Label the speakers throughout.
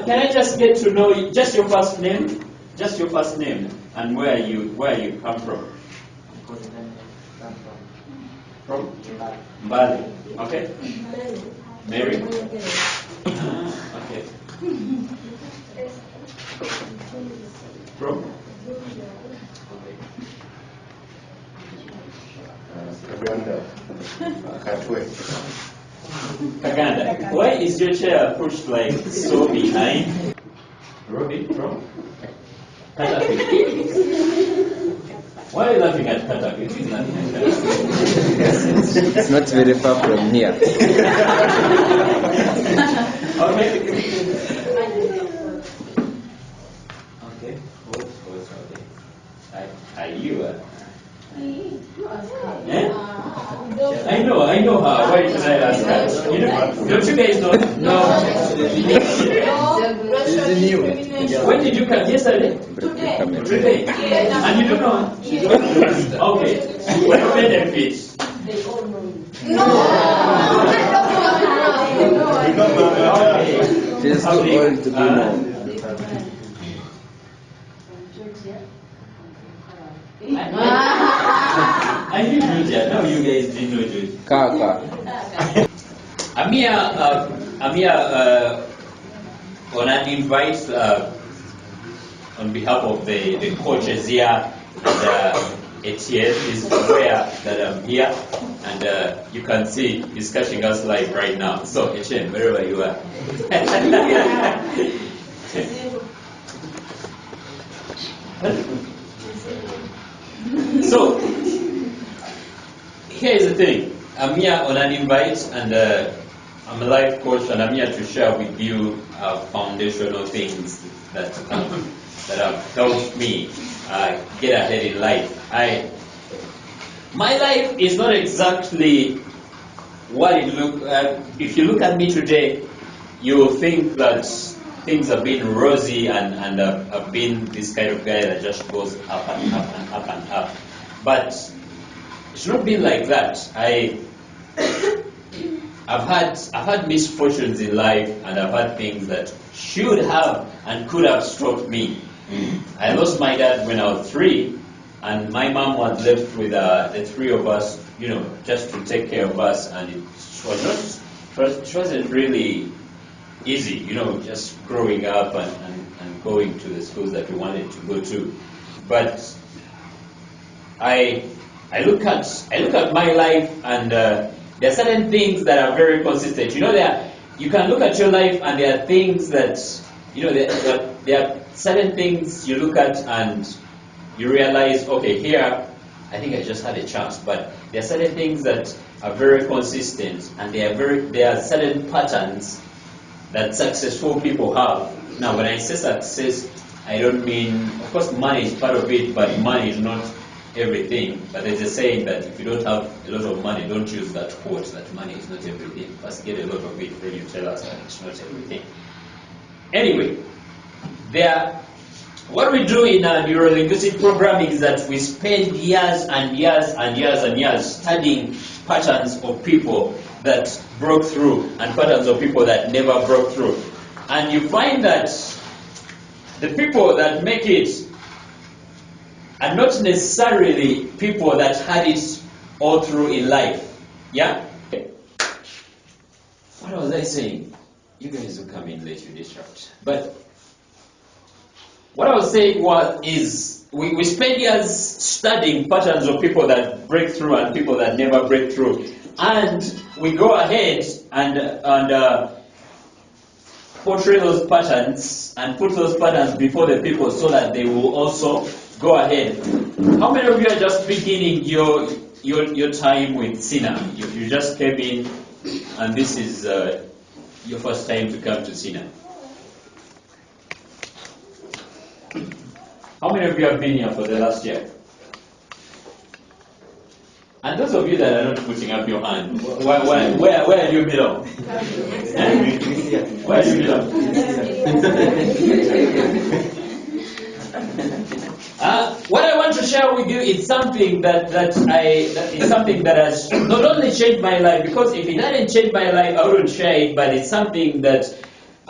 Speaker 1: Can I just get to know you, just your first name? Just your first name and where you come from? From Mbali. Okay. Mary. Okay. From? Kaganda. Why is your chair pushed like so behind? Robbie, from? Katapi. Why are you laughing at Katapi?
Speaker 2: It's not very far from here.
Speaker 1: Okay. Okay. Are you? Eh? I know her. Why did I ask her? You know, don't you guys know? No.
Speaker 2: She's new.
Speaker 1: When did you come? Yesterday? Today. And you don't know her? Okay. What are the benefits?
Speaker 3: They all know you.
Speaker 4: No.
Speaker 1: Okay.
Speaker 2: She's too old to be known.
Speaker 1: I knew Georgia. Now you guys didn't know Georgia.
Speaker 2: Kaka.
Speaker 1: I'm here on an invite on behalf of the coaches here, and Etienne is aware that I'm here, and you can see he's catching us live right now. So Etienne, wherever you are. So here's the thing. I'm here on an invite, and I'm a life coach, and I'm here to share with you foundational things that have helped me get ahead in life. My life is not exactly what it look. If you look at me today, you will think that things have been rosy, and I've been this kind of guy that just goes up and up and up and up. But it's not been like that. I've had misfortunes in life, and I've had things that should have and could have stopped me. I lost my dad when I was 3, and my mom was left with the 3 of us, just to take care of us, and it wasn't really easy, just growing up and going to the schools that we wanted to go to. But I look at my life, and there are certain things that are very consistent. You can look at your life, and there are things that there are certain things you look at and you realize, okay, here I think I just had a chance. But there are certain things that are very consistent, and there are certain patterns that successful people have. Now, when I say success, I don't mean, of course, money is part of it, but money is not everything. But there's a saying that if you don't have a lot of money, don't use that quote that money is not everything. First get a lot of it, then you tell us that it's not everything. Anyway, what we do in our neuro-linguistic programming is that we spend years and years and years and years studying patterns of people that broke through and patterns of people that never broke through. And you find that the people that make it are not necessarily people that had it all through in life. Yeah? What was I saying? You guys will come in late, you disrupt. But what I was saying is we spend years studying patterns of people that break through and people that never break through. And we go ahead and portray those patterns and put those patterns before the people so that they will also go ahead. How many of you are just beginning your time with Sina? You just came in, and this is your first time to come to Sina. How many of you have been here for the last year? And those of you that are not putting up your hand, where do you belong? Where do you belong? What I want to share with you is something that has not only changed my life, because if it hadn't changed my life, I wouldn't share it. But it's something that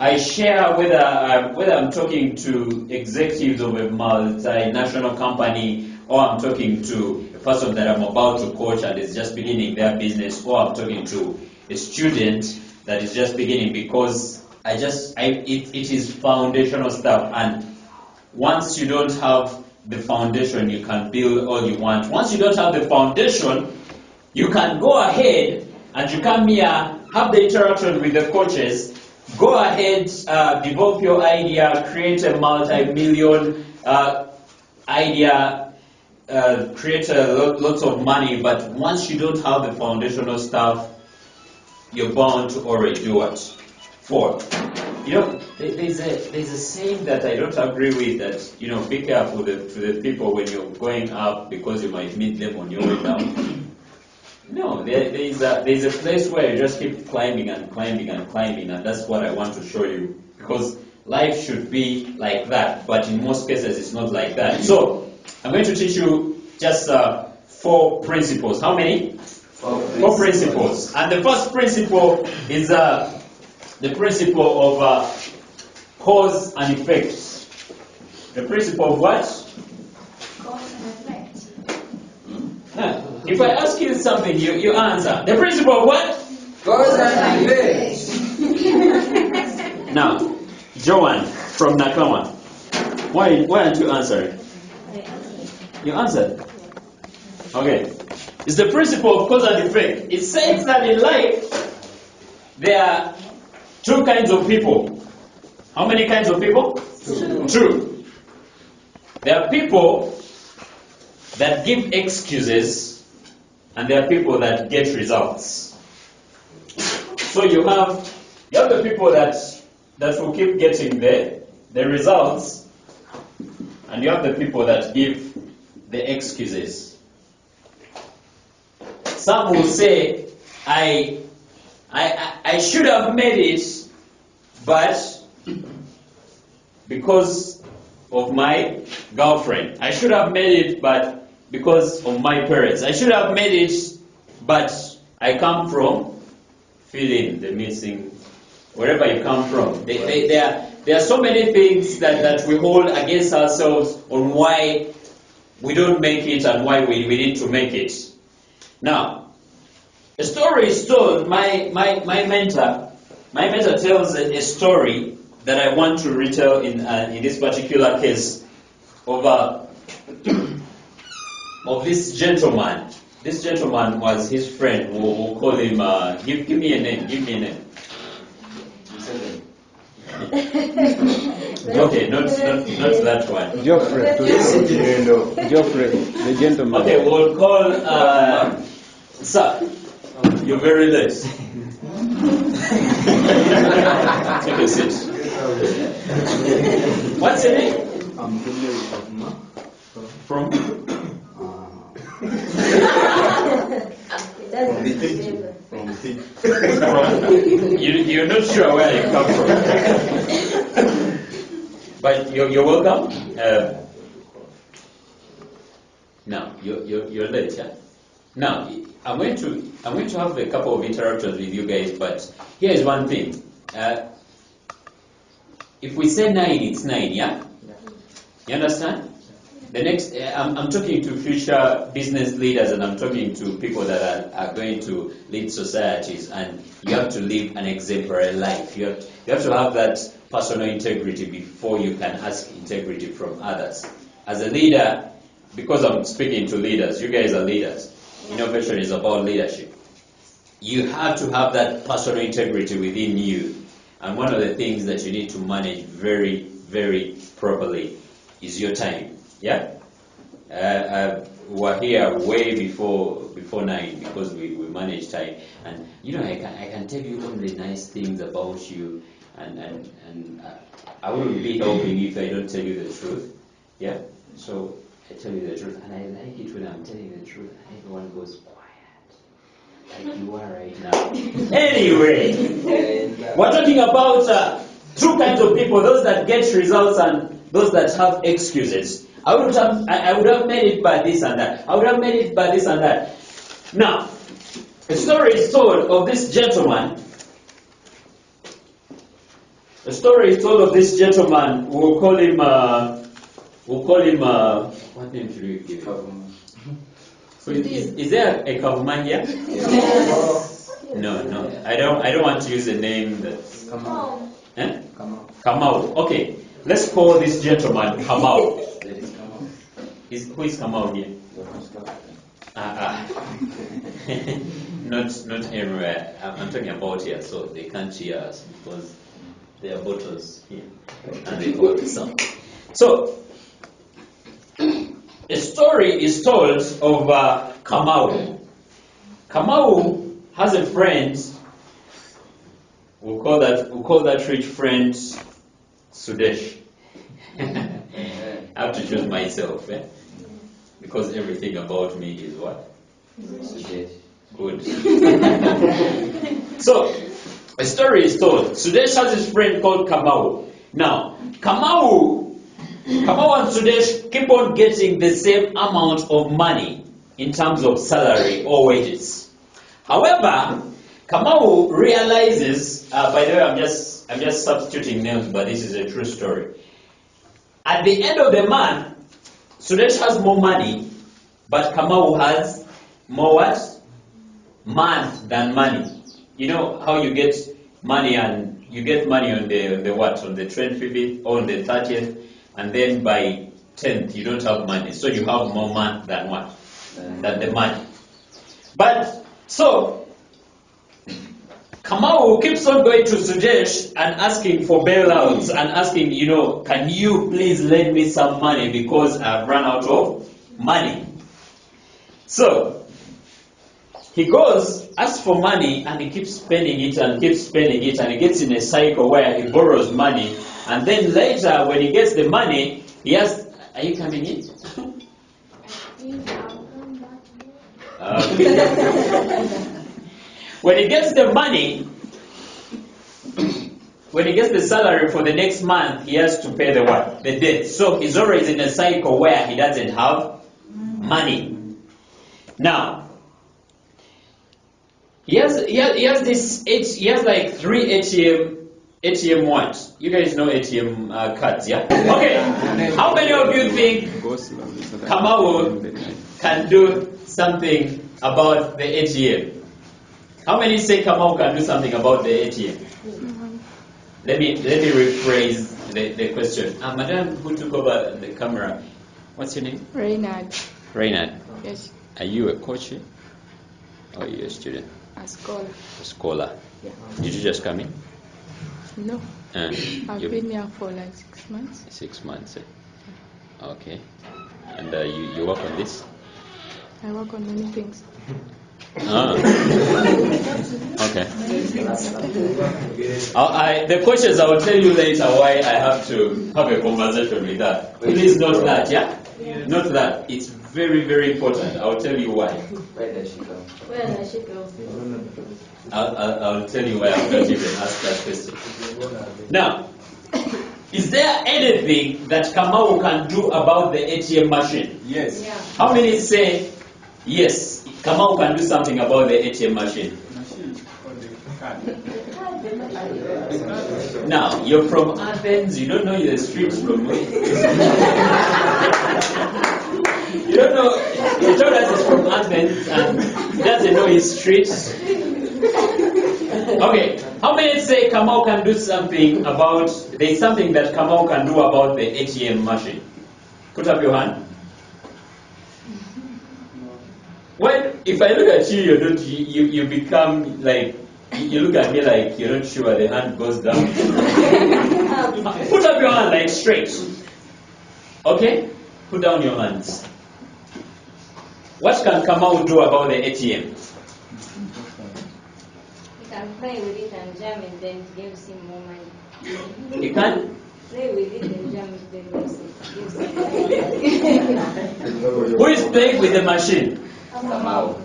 Speaker 1: I share whether I'm talking to executives of a multinational company, or I'm talking to a person that I'm about to coach and is just beginning their business, or I'm talking to a student that is just beginning, because it is foundational stuff. And once you don't have the foundation, you can build all you want. Once you don't have the foundation, you can go ahead and you come here, have the interaction with the coaches, go ahead, develop your idea, create a multi-million idea, create lots of money, but once you don't have the foundational stuff, you're bound to already do what? Fall. There's a saying that I don't agree with, that, be careful to the people when you're going up, because you might meet them on your way down. No, there's a place where you just keep climbing and climbing and climbing, and that's what I want to show you. Because life should be like that, but in most cases it's not like that. So, I'm going to teach you just 4 principles. How many? 4 principles. And the first principle is the principle of cause and effect. The principle of what?
Speaker 3: Cause and effect.
Speaker 1: If I ask you something, you answer. The principle of what?
Speaker 2: Cause and effect.
Speaker 1: Now, Joanne from Nakama, why aren't you answering? You answered. Okay. It's the principle of cause and effect. It says that in life, there are 2 kinds of people. How many kinds of people? 2. There are people that give excuses, and there are people that get results. So you have the people that will keep getting the results, and you have the people that give the excuses. Some will say, I should have made it, but because of my girlfriend. I should have made it, but because of my parents. I should have made it, but I come from, fill in the missing, wherever you come from. There are so many things that we hold against ourselves on why we don't make it and why we need to make it. Now, a story is told. My mentor tells a story that I want to retell in this particular case of this gentleman. This gentleman was his friend. We'll call him. Give me a name. Give me a name. Okay, not that one.
Speaker 2: Geoffrey, the gentleman.
Speaker 1: Okay, we'll call. Sir, you're very late. Take a seat. What's your name? From? You're not sure where you come from. But you're welcome. Now, you're late, yeah? Now, I'm going to have a couple of interactions with you guys, but here is one thing. If we say 9, it's 9, yeah? You understand? The next, I'm talking to future business leaders, and I'm talking to people that are going to lead societies, and you have to live an exemplary life. You have to have that personal integrity before you can ask integrity from others. As a leader, because I'm speaking to leaders, you guys are leaders. Innovation is about leadership. You have to have that personal integrity within you. And one of the things that you need to manage very, very properly is your time. Yeah? We're here way before 9 because we manage time. And I can tell you all the nice things about you, and I wouldn't be helping if I don't tell you the truth. Yeah? So I tell you the truth, and I like it when I'm telling you the truth and everyone goes quiet, like you are right now. Anyway, we're talking about 2 kinds of people: those that get results and those that have excuses. I would have made it by this and that. I would have made it by this and that. Now, a story is told of this gentleman A story is told of this gentleman. We'll call him. What name should we give him? So is there a Kavuman here? No. I don't want to use a name that's.
Speaker 3: Kamau.
Speaker 1: Eh? Kamau. Okay. Let's call this gentleman Kamau. Who is Kamau here? Not everywhere. I'm talking about here, so they can't hear us because there are bottles here and they hold the sound. So a story is told of Kamau. Kamau has a friend. We'll call that rich friend Sudesh. I have to choose myself, because everything about me is what? Sudesh. Good. So a story is told. Sudesh has his friend called Kamau. Now, Kamau and Sudesh keep on getting the same amount of money in terms of salary or wages. However, Kamau realizes, by the way, I'm just substituting names, but this is a true story. At the end of the month, Sudesh has more money, but Kamau has more what? Month than money. You know how you get money, and you get money on the what? On the 25th or on the 30th, and then by 10th you don't have money, so you have more month than what? Than the money. But so Kamau keeps on going to Sudesh and asking for bailouts and asking, can you please lend me some money because I've run out of money. So he goes, asks for money, and he keeps spending it and keeps spending it, and he gets in a cycle where he borrows money, and then later when he gets the money, he asks, are you coming in? When he gets the money, when he gets the salary for the next month, he has to pay the what? The debt. So he's always in a cycle where he doesn't have money. Now, he has like 3 ATM what? You guys know ATM cards, yeah? Okay. How many of you think Kamau can do something about the ATM? How many say Kamau can do something about the ATM? Let me rephrase the question. Madam, who took over the camera? What's your name?
Speaker 4: Reynard.
Speaker 1: Reynard.
Speaker 4: Yes.
Speaker 1: Are you a coach or are you a student?
Speaker 4: A scholar.
Speaker 1: A scholar.
Speaker 4: Yeah.
Speaker 1: Did you just come in?
Speaker 4: No. I've
Speaker 1: You've
Speaker 4: been here for like 6 months.
Speaker 1: 6 months. Okay. And you work on this?
Speaker 4: I work on many things.
Speaker 1: Okay. The questions I will tell you later why I have to have a conversation with that. Please note that, yeah? Note that. It's very, very important. I will tell you why.
Speaker 3: Where does she go?
Speaker 1: I'll tell you why I've not even asked that question. Now, is there anything that Kamau can do about the ATM machine?
Speaker 2: Yes.
Speaker 3: Yeah.
Speaker 1: How many say yes? Kamau can do something about the ATM machine. Now, you're from Athens, you don't know your streets from where? You don't know, you told us he's from Athens and he doesn't know his streets. Okay, how many say Kamau can do something about, there's something that Kamau can do about the ATM machine? Put up your hand. When, if I look at you, you become like, you look at me like you're not sure, the hand goes down. Put up your hand like straight. Okay? Put down your hands. What can Kamau do about the ATM?
Speaker 5: You can play with it and jam it, then it gives him more money.
Speaker 1: You can?
Speaker 5: Play with it and jam it, then gives him money.
Speaker 1: Who is playing with the machine?
Speaker 3: Kamau.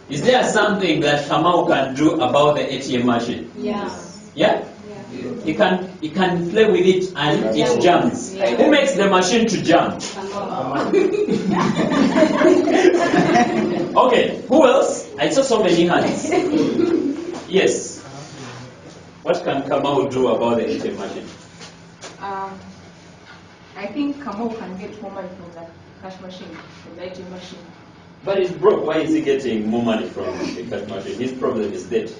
Speaker 1: Is there something that Kamau can do about the ATM machine?
Speaker 5: Yeah.
Speaker 1: Yeah?
Speaker 5: Yeah.
Speaker 1: He can play with it and it jams.
Speaker 5: Yeah.
Speaker 1: Who makes the machine to jam? Okay, who else? I saw so many hands. Yes. What can Kamau do about the ATM machine?
Speaker 6: I think Kamau can get more money from the cash machine, from the ATM machine.
Speaker 1: But he's broke. Why is he getting more money from the cash machine? His problem is debt.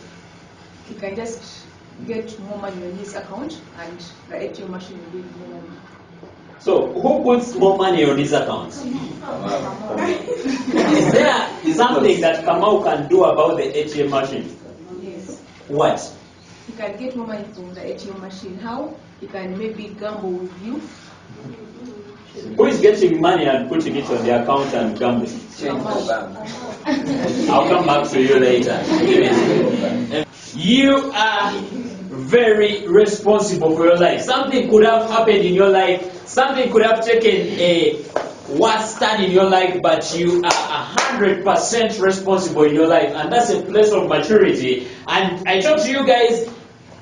Speaker 6: He can just get more money on his account, and the ATM machine will give more money.
Speaker 1: So, who puts more money on his account? Is there something that Kamau can do about the ATM machine?
Speaker 6: Yes.
Speaker 1: What?
Speaker 6: He can get more money from the ATM machine. How? He can maybe gamble with you.
Speaker 1: Who is getting money and putting it on the account and gambling? I'll come back to you later. You are very responsible for your life. Something could have happened in your life. Something could have taken a worse turn in your life, but you are 100% responsible in your life, and that's a place of maturity. And I talk to you guys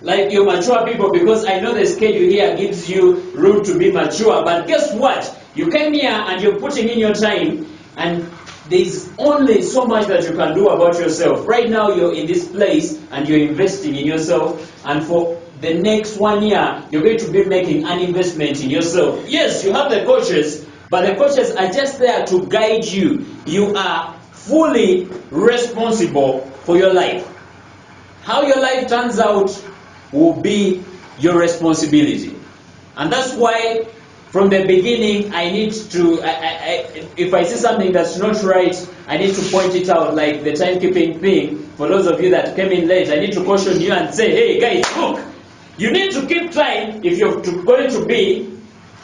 Speaker 1: like you're mature people because I know the schedule here gives you room to be mature. But guess what? You came here and you're putting in your time, and there's only so much that you can do about yourself. Right now you're in this place and you're investing in yourself, and for the next 1 year you're going to be making an investment in yourself. Yes, you have the coaches, but the coaches are just there to guide you. You are fully responsible for your life. How your life turns out will be your responsibility. And that's why from the beginning I need to, if I see something that's not right, I need to point it out, like the timekeeping thing. For those of you that came in late, I need to caution you and say, hey guys, look, you need to keep time if you're going to be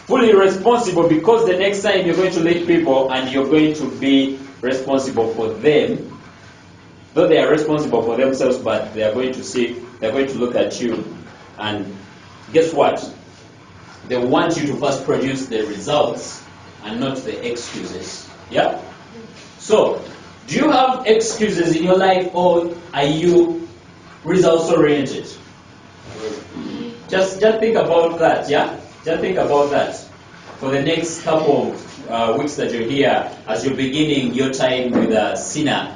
Speaker 1: fully responsible, because the next time you're going to lead people and you're going to be responsible for them. Though they are responsible for themselves, but they are going to look at you, and guess what? They want you to first produce the results and not the excuses. Yeah? So, do you have excuses in your life, or are you results oriented? Just think about that, yeah? Just think about that for the next couple of weeks that you're here, as you're beginning your time with Sina,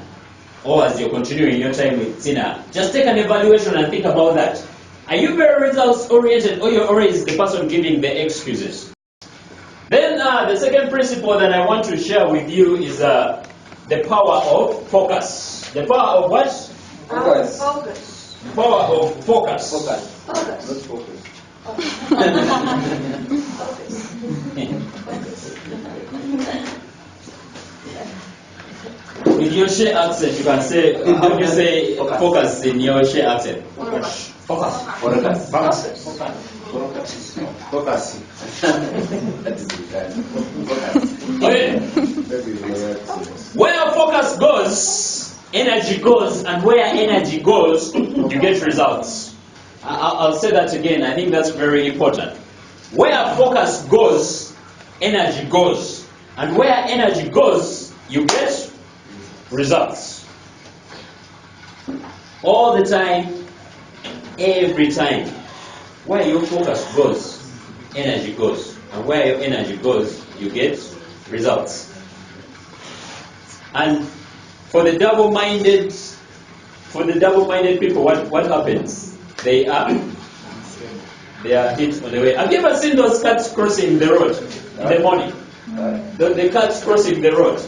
Speaker 1: or as you're continuing your time with Tina. Just take an evaluation and think about that. Are you very results oriented, or you're always the person giving the excuses? Then the second principle that I want to share with you is the power of focus. The power of what?
Speaker 2: Focus.
Speaker 5: Focus.
Speaker 1: The power of focus.
Speaker 2: Focus.
Speaker 5: Focus.
Speaker 2: Not focus.
Speaker 1: With your Shea accent, you can say, how do you say focus in your Shea accent?
Speaker 2: Focus.
Speaker 3: Focus.
Speaker 2: Focus.
Speaker 1: Okay. Where focus goes, energy goes, and where energy goes, you get results. I'll say that again. I think that's very important. Where focus goes, energy goes, and where energy goes, you get results. All the time, every time. Where your focus goes, energy goes, and where your energy goes, you get results. And for the double-minded people, what happens? They are hit on the way. Have you ever seen those cats crossing the road in the morning? The cats crossing the road.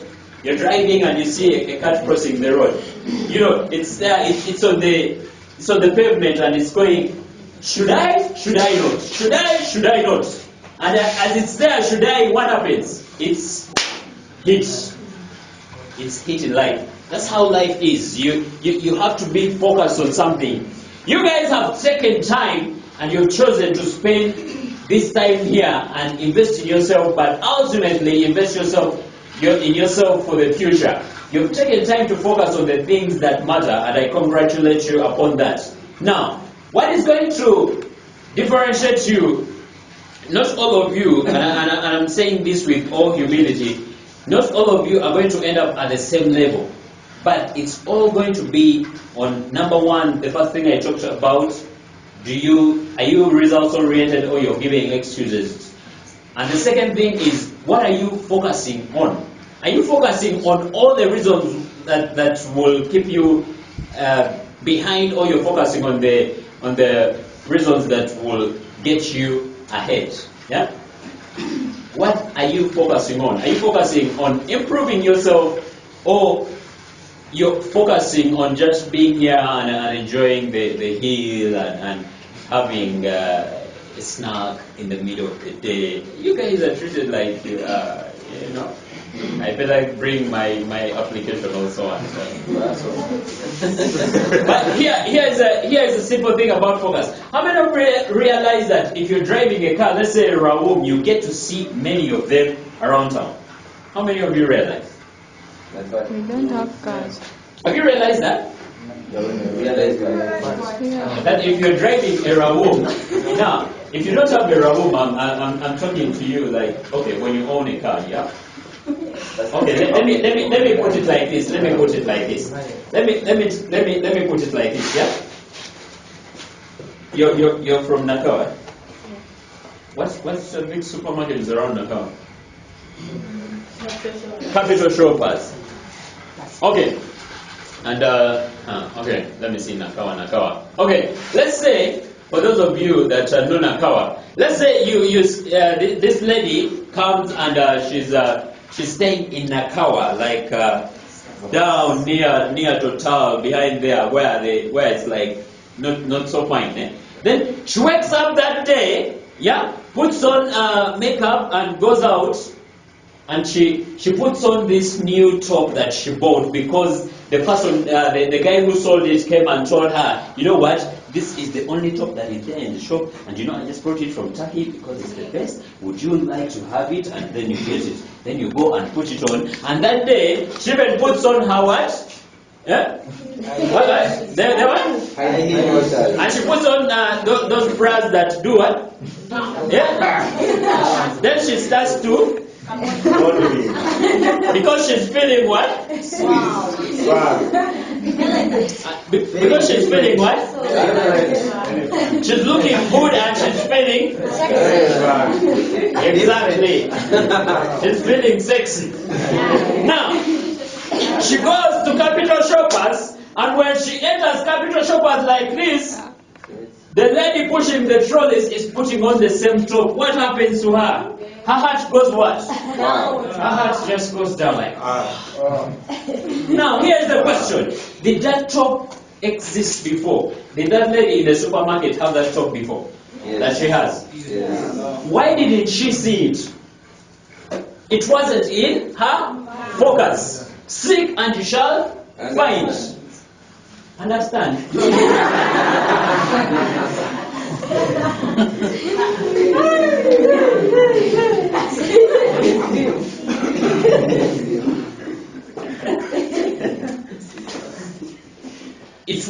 Speaker 1: You're driving and you see a cat crossing the road. You know, it's there. It's on the pavement and it's going. Should I? Should I not? Should I? Should I not? And as it's there, should I? What happens? It's hit. It's hit in life. That's how life is. You have to be focused on something. You guys have taken time and you've chosen to spend this time here and invest in yourself, but ultimately invest in yourself for the future. You've taken time to focus on the things that matter, and I congratulate you upon that. Now, what is going to differentiate you? Not all of you, and I'm saying this with all humility, not all of you are going to end up at the same level. But it's all going to be on, number one, the first thing I talked about, are you results oriented, or you're giving excuses? And the second thing is, what are you focusing on? Are you focusing on all the reasons that will keep you behind, or you're focusing on the reasons that will get you ahead. Yeah? What are you focusing on? Are you focusing on improving yourself, or you're focusing on just being here and enjoying the hill and having a snack in the middle of the day? You guys are treated like you are, you know. I feel like bring my application also on. But here is a simple thing about focus. How many of you realize that if you're driving a car, let's say a Rawum, you get to see many of them around town? How many of you realize?
Speaker 4: We don't have cars.
Speaker 1: Have you realized that?
Speaker 4: Yeah.
Speaker 1: That if you're driving a Rawum, now, if you don't have a Rawum, I'm talking to you like, okay, when you own a car, yeah? Okay, let me put it like this. Let me put it like this. Let me put it like this, yeah? You're from Nakawa? What's the big supermarket around Nakawa? Capital Shoppers. Okay. And okay, let me see Nakawa. Okay, let's say for those of you that know Nakawa, let's say this lady comes and she's staying in Nakawa, like down near Total, behind there, where it's like not so fine. Eh? Then she wakes up that day, yeah, puts on makeup and goes out. And she puts on this new top that she bought because the person, the guy who sold it came and told her, you know what, this is the only top that is there in the shop, and you know I just brought it from Turkey because it's the best. Would you like to have it? And then you get it. Then you go and put it on. And that day, she even puts on her what? Yeah? What? The what? And she puts on those bras that do what? Yeah? Then she starts to because she's feeling what? Because she's feeling what? She's looking good and she's feeling exactly. She's feeling sexy. Now she goes to Capital Shoppers, and when she enters Capital Shoppers like this, the lady pushing the trolleys is putting on the same top. What happens to her? Her heart goes what? Her heart just goes down like. Now, here's the question. Did that top exist before? Did that lady in the supermarket have that top before? Yes. That she has? Yes. Why didn't she see it? It wasn't in her focus. Seek and you shall find. Understand? It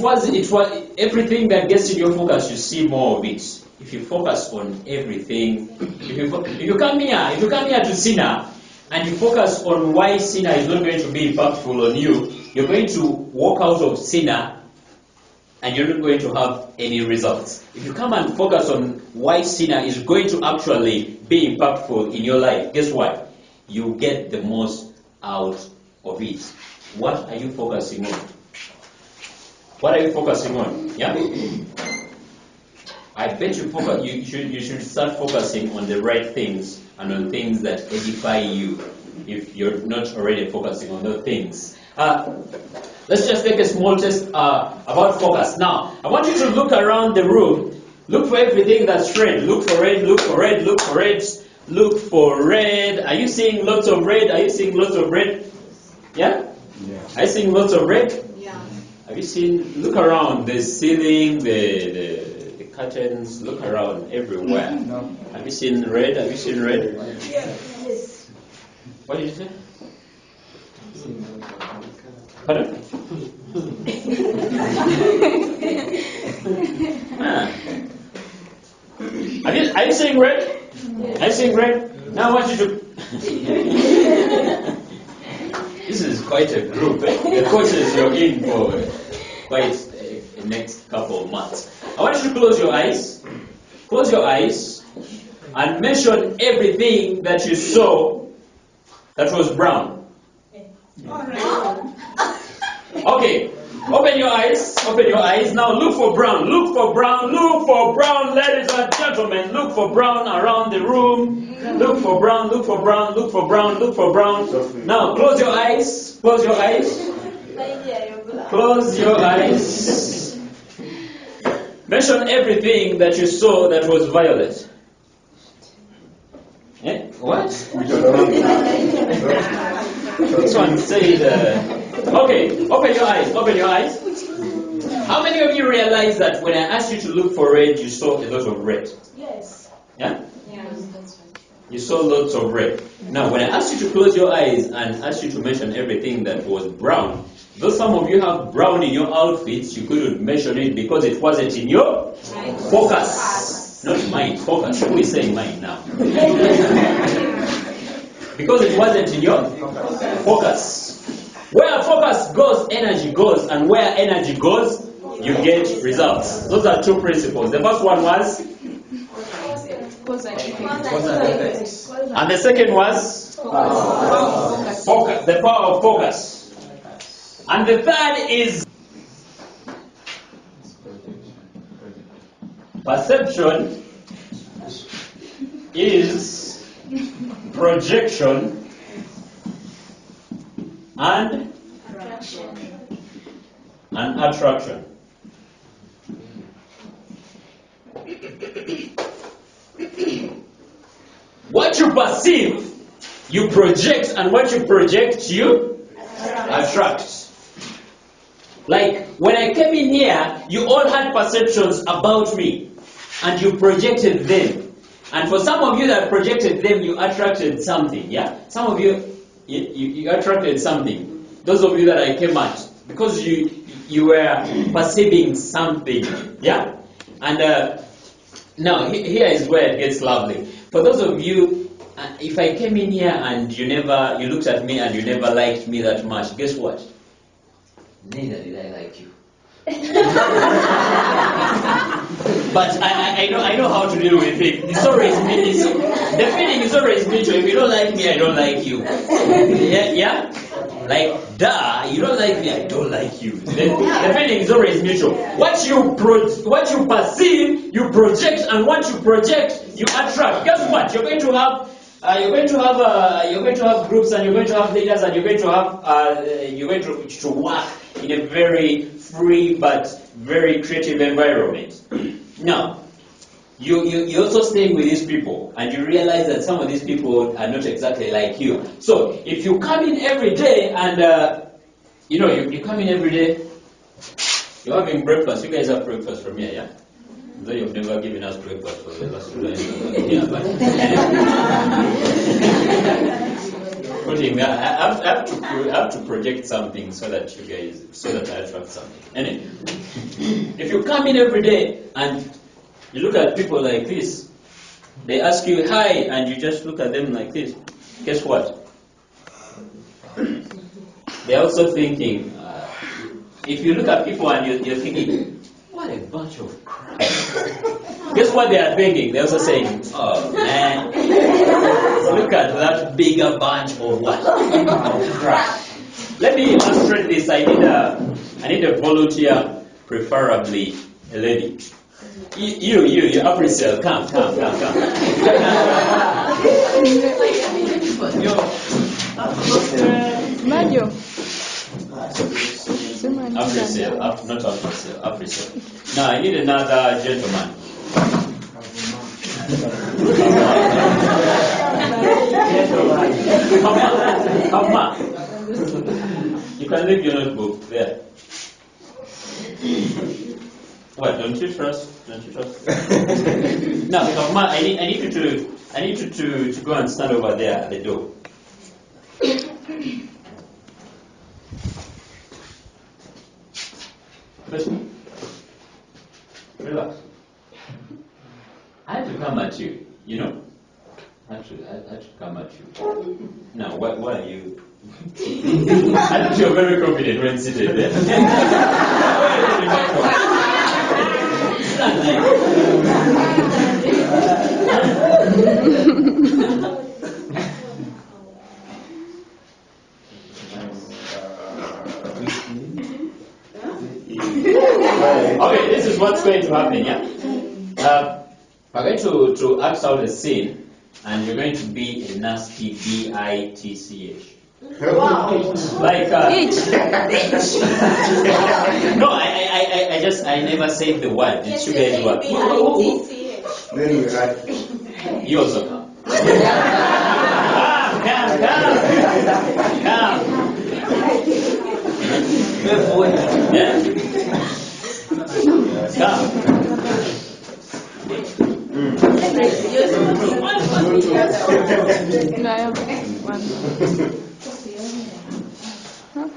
Speaker 1: was everything that gets in your focus, you see more of it. If you focus on everything, if you come here to Sina and you focus on why Sina is not going to be impactful on you, you're going to walk out of Sina and you're not going to have any results. If you come and focus on why Sina is going to actually be impactful in your life, guess what? You get the most out of it. What are you focusing on? What are you focusing on? Yeah? I bet you should start focusing on the right things and on things that edify you if you're not already focusing on those things. Let's just take a small test about focus. Now, I want you to look around the room. Look for everything that's red. Look for red, look for red, look for red, look for red. Are you seeing lots of red? Are you seeing lots of red? Yeah? Are you seeing lots of red?
Speaker 6: Yeah.
Speaker 1: Have you seen, look around the ceiling, the curtains, look around everywhere.
Speaker 2: No.
Speaker 1: Have you seen red? Have you seen red?
Speaker 6: Yes.
Speaker 1: What did you say? Pardon? Are you seeing red? Are you seeing red? Now I want you to... This is quite a group. The courses you're in for quite the next couple of months. I want you to close your eyes. Close your eyes and mention everything that you saw that was brown. Okay, Open your eyes. Open your eyes. Now look for brown. Look for brown. Look for brown, ladies and gentlemen. Look for brown around the room. Look for brown. Look for brown. Look for brown. Look for brown. Now close your eyes. Close your eyes. Close your eyes. Mention everything that you saw that was violet. Eh? What? This one said, okay, open your eyes, open your eyes. How many of you realize that when I asked you to look for red, you saw a lot of red?
Speaker 6: Yes.
Speaker 1: Yeah?
Speaker 5: Yes.
Speaker 1: You saw lots of red. Now, when I asked you to close your eyes and asked you to mention everything that was brown, though some of you have brown in your outfits, you couldn't mention it because it wasn't in your focus. Not mind, focus. Who is saying mind now? Because it wasn't in your focus. Where focus goes, energy goes, and where energy goes, you get results. Those are two principles. The first one was, and the second was focus, the power of focus. And the third is perception is projection and attraction. What you perceive, you project, and what you project, you attract. Like, when I came in here, you all had perceptions about me, and you projected them. And for some of you that projected them, you attracted something, yeah? Some of you, you attracted something. Those of you that I came at, because you were perceiving something, yeah? And now, here is where it gets lovely. For those of you, if I came in here and you looked at me and you never liked me that much, guess what? Neither did I like you. But I know how to deal with it. It's always me. The feeling is always mutual. If you don't like me, I don't like you. Yeah? Like, duh, you don't like me, I don't like you. The feeling is always mutual. What you perceive, you project, and what you project, you attract. Guess what? You're going to have groups, and you're going to have leaders, and you're going to work in a very free but very creative environment. Now, you also stay with these people, and you realize that some of these people are not exactly like you. So if you come in every day and you come in every day, you're having breakfast. You guys have breakfast from here, yeah? Though you've never given us breakfast for the last 2 days. Yeah, but I have to project something so that I attract something. Anyway, if you come in every day and you look at people like this, they ask you hi, and you just look at them like this, guess what? They're also thinking, if you look at people and you're thinking, what a bunch of crap. Guess what they are thinking? They're also saying, oh man, look at that bigger bunch of what? Of crap. Let me illustrate this. I need a volunteer, preferably a lady. You, April, come.
Speaker 4: Mario.
Speaker 1: Not April. Now I need another gentleman. Come on. You can leave your notebook there. What? Don't you trust? Now, come on. I need you to go and stand over there at the door. Relax. I had to come at you, you know? I had to come at you. Now, why are you? I thought you were very confident when seated there. what's going to happen, yeah? We're going to act out a scene, and you're going to be a nasty bitch.
Speaker 6: Wow.
Speaker 1: Like,
Speaker 4: Each.
Speaker 1: no, I never said the word. Did you guys work?
Speaker 2: Then we write.
Speaker 1: You also come. Come. Yeah. Come.
Speaker 4: No, I have one. Huh?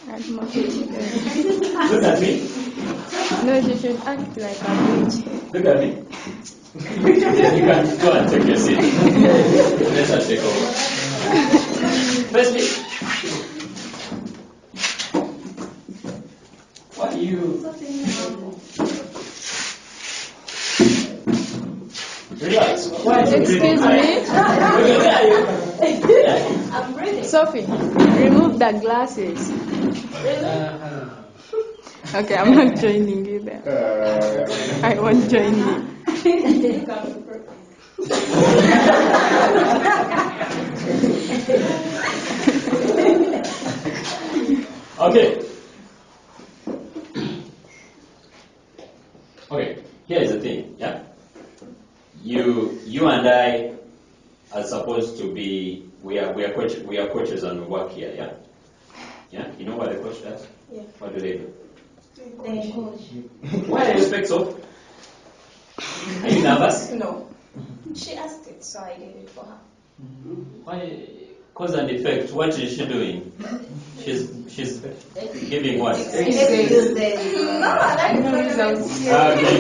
Speaker 4: Add more page there.
Speaker 1: Look at me.
Speaker 4: No, you should act like a bitch.
Speaker 1: Look at me. You can go and take your seat. Let us take over. Firstly, what are you? Relax. Why are you
Speaker 4: Excuse
Speaker 1: breathing?
Speaker 4: me?
Speaker 1: Where are you?
Speaker 5: I'm breathing.
Speaker 4: Sophie, remove the glasses. Okay, I'm not joining you there. I won't join you.
Speaker 1: Okay. Okay. Here is the thing. Yeah. You and I are supposed to be. We are coaches and we work here. Yeah. Yeah. You know what the coach does?
Speaker 5: Yeah.
Speaker 1: What do they do?
Speaker 5: They coach.
Speaker 1: Why do you expect so? Are you nervous?
Speaker 5: No. She asked it, so I did it for her.
Speaker 1: Why? Cause and effect. What is she doing? She's giving what?
Speaker 5: No, I like
Speaker 6: No, it's out.
Speaker 1: Okay.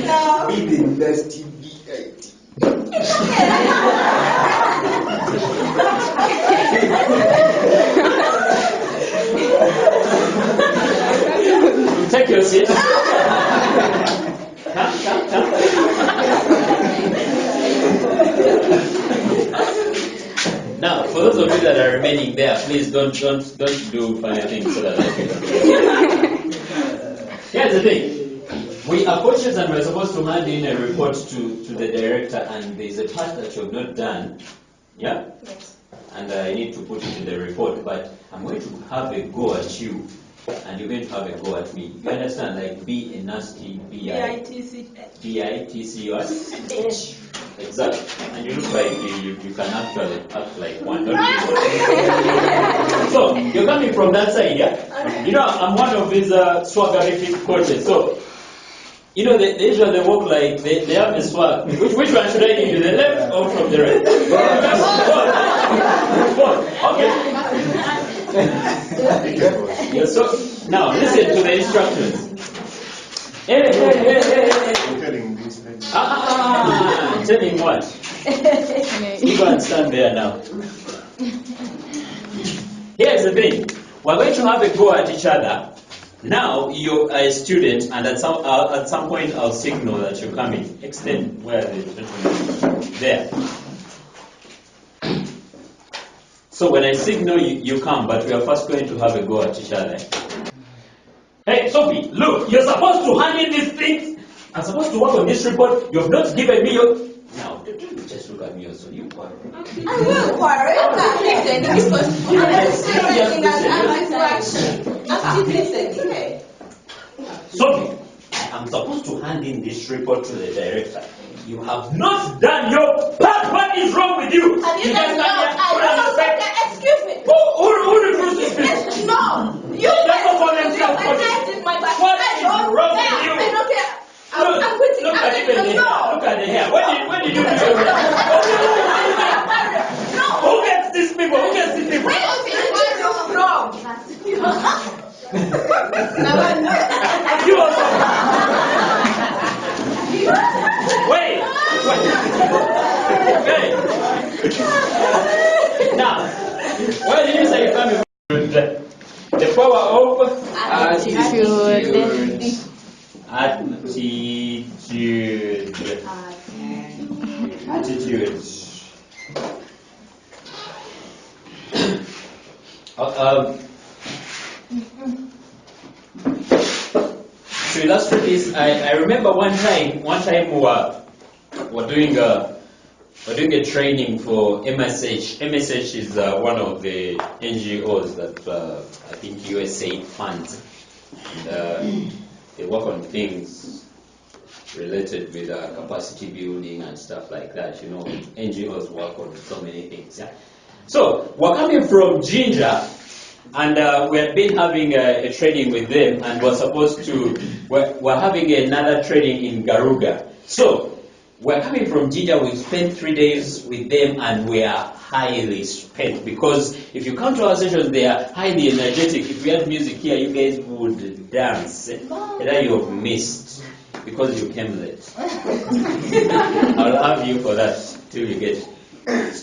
Speaker 5: No.
Speaker 2: Be the nasty BIT.
Speaker 1: Take your seat. Come. Now, for those of you that are remaining there, please don't do funny things so that I can. Here's the thing. We are coaches and we're supposed to hand in a report to the director, and there's a part that you have not done. Yeah?
Speaker 5: Yes.
Speaker 1: And I need to put it in the report, but I'm going to have a go at you, and you're going to have a go at me. You understand? Like, be a nasty B-I-T-C what? Exactly. And you look like you can actually act like one. Don't you? So, you're coming from that side, yeah? You know, I'm one of these swaggerific coaches, so you know, they usually walk like they have a swag. Which one should I give you, the left or from the right? Both. Okay. Yeah, so, now, listen to the instructions. Hey. Tell him what? You go and stand there now. Here's the thing. We're going to have a go at each other. Now you're a student, and at some point I'll signal that you're coming. Extend where the gentleman there. So when I signal you come, but we are first going to have a go at each other. Hey Sophie, look, you're supposed to hand in these things. I'm supposed to work on this report. You have not given me your. Now, don't just look at me also. You quarrel.
Speaker 5: I will quarrel. I'm not listening. I'm still listening.
Speaker 1: Sophie, I'm supposed to hand in this report to the director. You have not done your part. What is wrong with you?
Speaker 5: Have you done
Speaker 1: stand
Speaker 5: your
Speaker 1: there,
Speaker 5: excuse me.
Speaker 1: Who refused to speak?
Speaker 5: No. You
Speaker 1: That's not for themselves.
Speaker 5: What is my back?
Speaker 1: What is wrong with you?
Speaker 5: I don't care.
Speaker 1: Look,
Speaker 5: I'm quitting.
Speaker 1: look at even the hair. Look at the hair. When did you do your
Speaker 5: No.
Speaker 1: Who gets these people? Who gets these people?
Speaker 5: Wait, wrong.
Speaker 1: You also. Wait. Hey. Now, where did you say you're coming from? The power of
Speaker 4: Attitude.
Speaker 1: Attitude. illustrate this, I remember one time we're doing a training for MSH. MSH is one of the NGOs that I think USAID funds. And, they work on things related with capacity building and stuff like that. You know, NGOs work on so many things. Yeah. So we're coming from Ginger, and we had been having a training with them, and we're having another training in Garuga. So we're coming from Ginger. We spent 3 days with them, and we are highly spent, because if you come to our sessions, they are highly energetic. If we had music here, you guys would dance. And then you've missed because you came late. I'll have you for that till you get.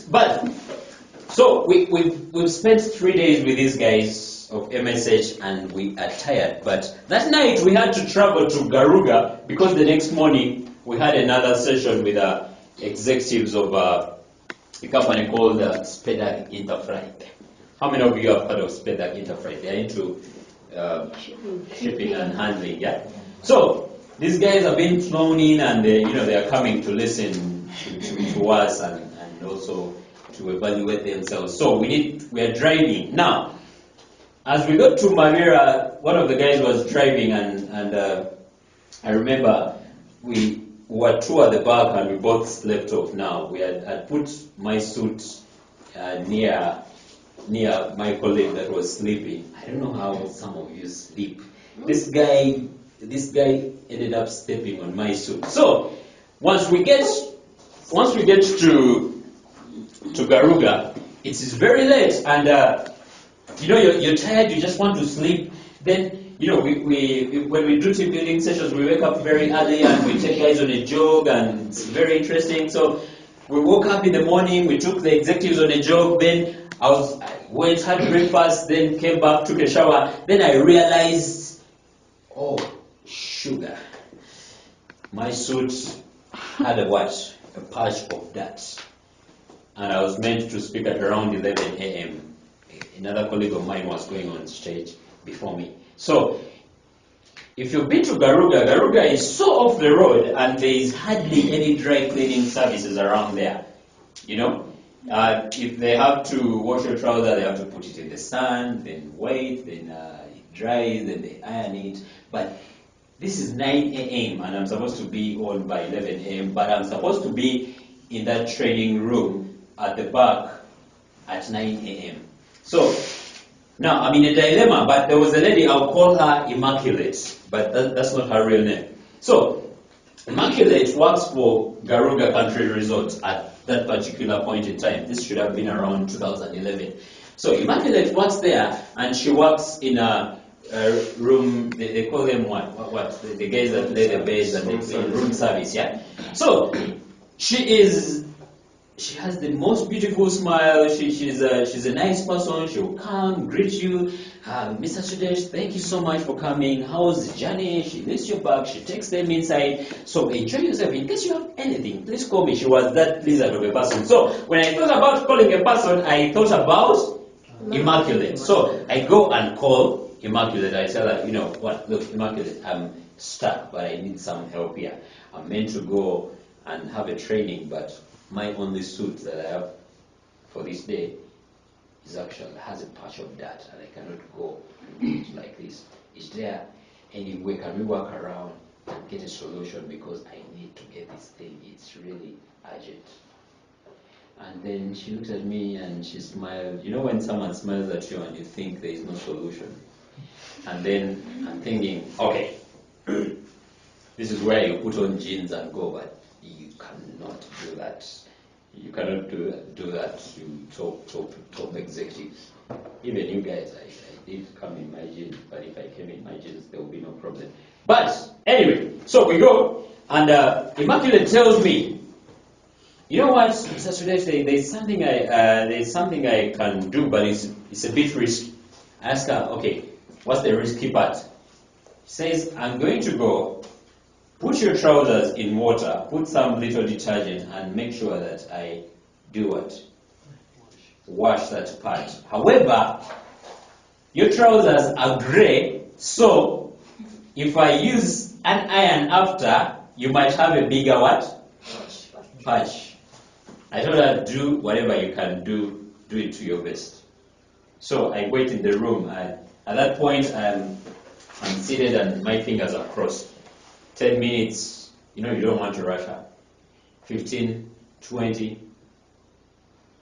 Speaker 1: But so we've spent 3 days with these guys of MSH, and we are tired. But that night we had to travel to Garuga because the next morning we had another session with executives of a company called Spedag Interfreight. How many of you have heard of Spedag Interfreight? They're into shipping and handling. Yeah. So these guys have been flown in, and they are coming to listen to us and also to evaluate themselves. So we are driving now. As we got to Mamira, one of the guys was driving, and I remember we were two at the back, and we both slept off. Now we had put my suit near my colleague that was sleeping. I don't know how some of you sleep. This guy ended up stepping on my suit. So once we get to Garuga, it is very late, and you're tired. You just want to sleep. Then when we do team building sessions, we wake up very early and we take guys on a jog, and it's very interesting. So we woke up in the morning. We took the executives on a jog. Then I went, had breakfast, then came back, took a shower. Then I realized, oh, sugar. My suit had a patch of dirt. And I was meant to speak at around 11 a.m. Another colleague of mine was going on stage before me. So, if you've been to Garuga is so off the road, and there is hardly any dry cleaning services around there. If they have to wash your trouser, they have to put it in the sun, then wait, then it dries, then they iron it. But this is 9 a.m. and I'm supposed to be on by 11 a.m. But I'm supposed to be in that training room at the back at 9 a.m. So now I'm in a dilemma, but there was a lady, I'll call her Immaculate, but that's not her real name. So Immaculate works for Garuga Country Resort at that particular point in time. This should have been around 2011. So Immaculate works there, and she works in a room, they call them what? The guys that lay the beds and they clean room service, yeah? So she has the most beautiful smile. She's a nice person. She will come, greet you. Mr. Sudesh, thank you so much for coming. How's the journey? She lifts your bag. She takes them inside. So enjoy yourself. In case you have anything, please call me. She was that pleasant of a person. So when I thought about calling a person, I thought about Immaculate. So I go and call Immaculate. I tell her, what? Look, Immaculate, I'm stuck, but I need some help here. I'm meant to go and have a training, but my only suit that I have for this day has a patch of dirt, and I cannot go like this. Is there any way can we work around and get a solution, because I need to get this thing? It's really urgent. And then she looks at me and she smiled. You know when someone smiles at you and you think there is no solution? And then I'm thinking, okay, this is where you put on jeans and go, but you cannot do that. You cannot do that. You top executives. Even you guys, I did come in my jeans, but if I came in my jeans, there would be no problem. But anyway, so we go, and Immaculate tells me, you know what, Mr. Sudesh, there's something I can do, but it's a bit risky. I ask her, okay, what's the risky part? She says, I'm going to go. Put your trousers in water, put some little detergent, and make sure that I do what? Wash that part. However, your trousers are grey, so if I use an iron after, you might have a bigger what? Patch. I told her, do whatever you can do it to your best. So I wait in the room. At that point, I'm seated and my fingers are crossed. 10 minutes, you don't want to rush her. 15, 20.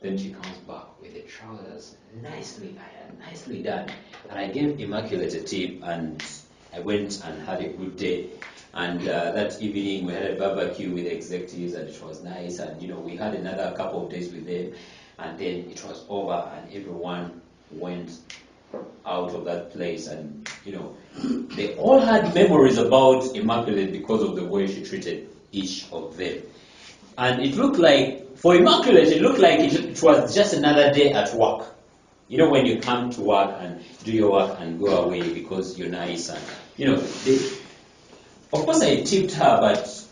Speaker 1: Then she comes back with the trousers nicely ironed, nicely done. And I gave Immaculate a tip, and I went and had a good day. And that evening we had a barbecue with the executives, and it was nice. And we had another couple of days with them, and then it was over, and everyone went out of that place. And they all had memories about Immaculate because of the way she treated each of them. And it looked like, for Immaculate, it looked like it was just another day at work. When you come to work and do your work and go away because you're nice. And, of course I tipped her, but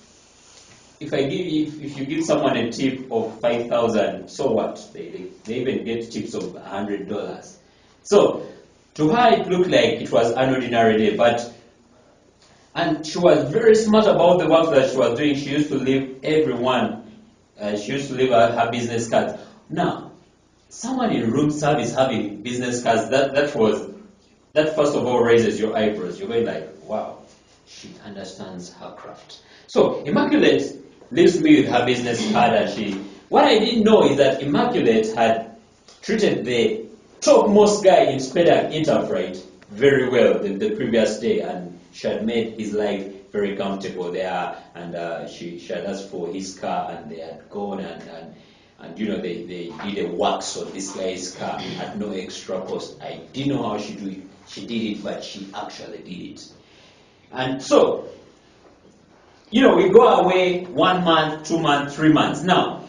Speaker 1: if you give someone a tip of 5,000, so what? They even get tips of $100. So, to her it looked like it was an ordinary day, and she was very smart about the work that she was doing. She used to leave everyone, she used to leave her business cards. Now, someone in room service having business cards, that first of all raises your eyebrows. You're going like, wow, she understands her craft. So, Immaculate leaves me with her business card, and what I didn't know is that Immaculate had treated the topmost guy in Spedak Enterprise very well the previous day, and she had made his life very comfortable there, and she had asked for his car, and they had gone and they did a wax on this guy's car at no extra cost. I didn't know how she did it, but she actually did it. And so, we go away 1 month, 2 months, 3 months. Now,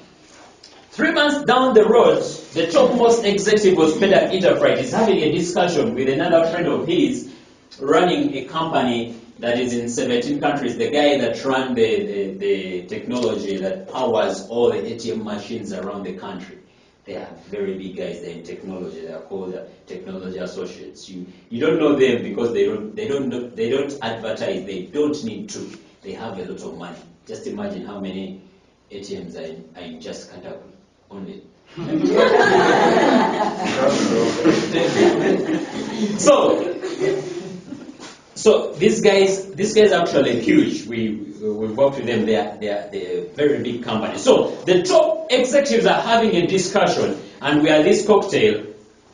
Speaker 1: 3 months down the road, the topmost executive of Spedak Enterprise is having a discussion with another friend of his running a company that is in 17 countries, the guy that ran the technology that powers all the ATM machines around the country. They are very big guys. They're in technology. They are called technology associates. You don't know them because they don't advertise. They don't need to. They have a lot of money. Just imagine how many ATMs are in just Canterbury only. So these guys are actually huge. We've worked with them. They're a very big company. So the top executives are having a discussion, and we are at this cocktail.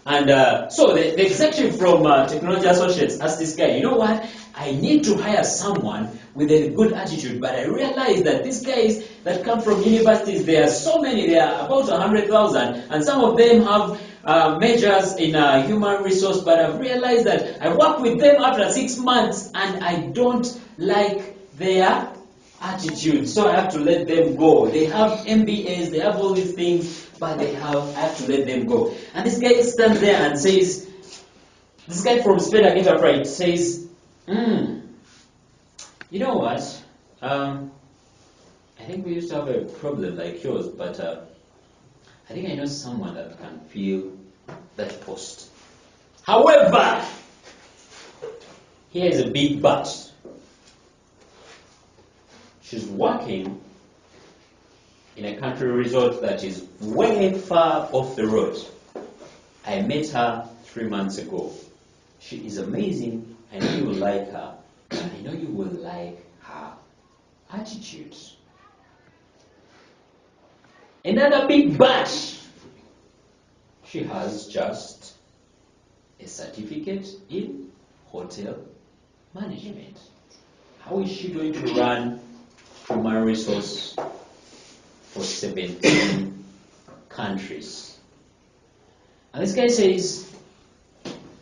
Speaker 1: And so the executive from Technology Associates asked this guy, you know what? I need to hire someone with a good attitude, but I realize that these guys that come from universities, there are so many, there are about 100,000, and some of them have majors in human resource, but I've realized that I work with them after 6 months, and I don't like their attitude, so I have to let them go. They have MBAs, they have all these things, but I have to let them go. And this guy stands there and says, this guy from Spedak Enterprise says, you know what, I think we used to have a problem like yours, but I think I know someone that can fill that post. However, here is a big but. She's working in a country resort that is way far off the road. I met her 3 months ago. She is amazing. I know you will like her. And I know you will like her attitude. Another big but. She has just a certificate in hotel management. How is she going to run human resource for 17 countries? And this guy says,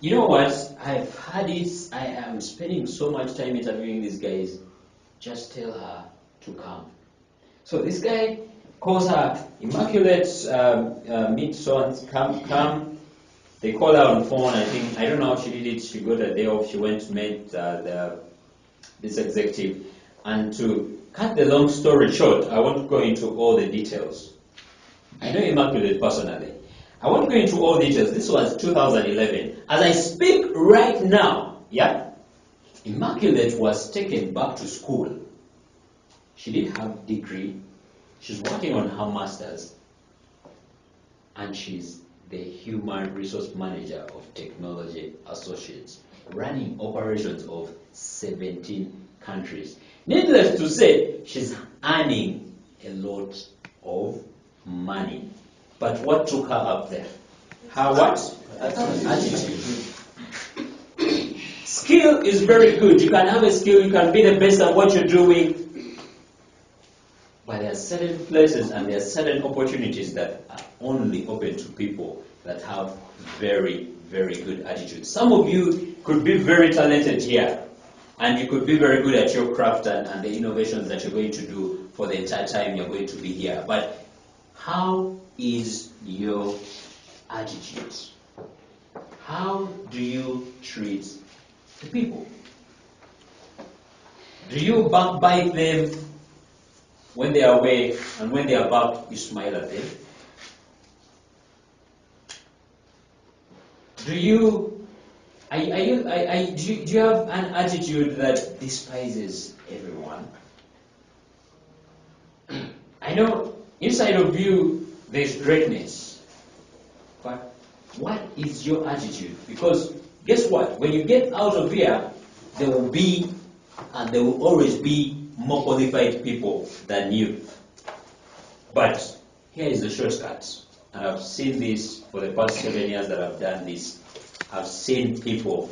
Speaker 1: you know what, I've had it, I am spending so much time interviewing these guys, just tell her to come. So this guy calls her, Immaculate, meet so and come. They call her on phone, I don't know how she did it, she got a day off, she went to meet this executive. And to cut the long story short, I won't go into all the details. I know Immaculate personally. I won't go into all details. This was 2011. As I speak right now, yeah, Immaculate was taken back to school. She didn't have a degree. She's working on her master's. And she's the Human Resource Manager of Technology Associates, running operations of 17 countries. Needless to say, she's earning a lot of money. But what took her up there? Her what? Attitude. Skill is very good. You can have a skill, you can be the best at what you're doing. But there are certain places and there are certain opportunities that are only open to people that have very, very good attitude. Some of you could be very talented here, and you could be very good at your craft and the innovations that you're going to do for the entire time you're going to be here. But how is your attitude? How do you treat the people? Do you backbite them when they are away, and when they are back, you smile at them? Do you have an attitude that despises everyone? I know inside of you there's greatness, but what is your attitude? Because guess what? When you get out of here, there will be, and there will always be, more qualified people than you. But here is the shortcut. And I've seen this for the past 7 years that I've done this. I've seen people